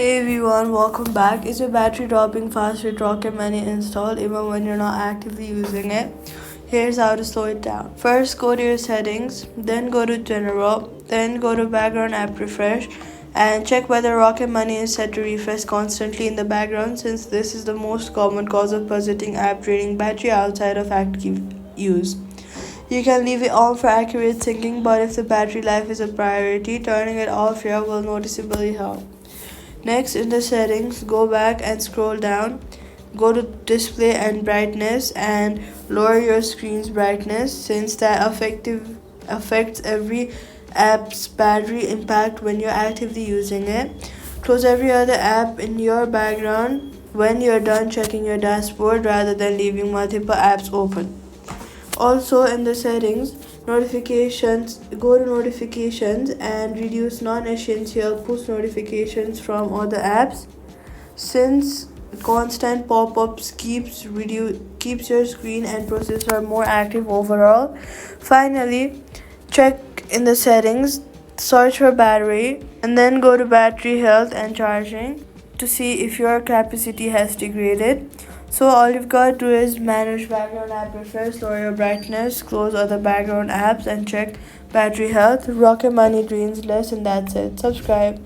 Hey everyone, welcome back. Is your battery dropping fast with Rocket Money installed even when you're not actively using it? Here's how to slow it down. First, go to your settings, then go to General, then go to Background App Refresh, and check whether Rocket Money is set to refresh constantly in the background, since this is the most common cause of budgeting app draining battery outside of active use. You can leave it on for accurate syncing, but if the battery life is a priority, turning it off here will noticeably help. Next, in the settings, go back and scroll down. Go to display and brightness and lower your screen's brightness, since that affects every app's battery impact when you're actively using it. Close every other app in your background when you're done checking your dashboard rather than leaving multiple apps open. Also, in the settings, notifications, go to notifications and reduce non-essential push notifications from other apps, since constant pop-ups keeps your screen and processor more active overall. Finally, check in the settings, search for battery, and then go to battery health and charging to see if your capacity has degraded. So all you've got to do is manage background app refresh, lower your brightness, close other background apps, and check battery health. Rocket Money drains less, and that's it. Subscribe.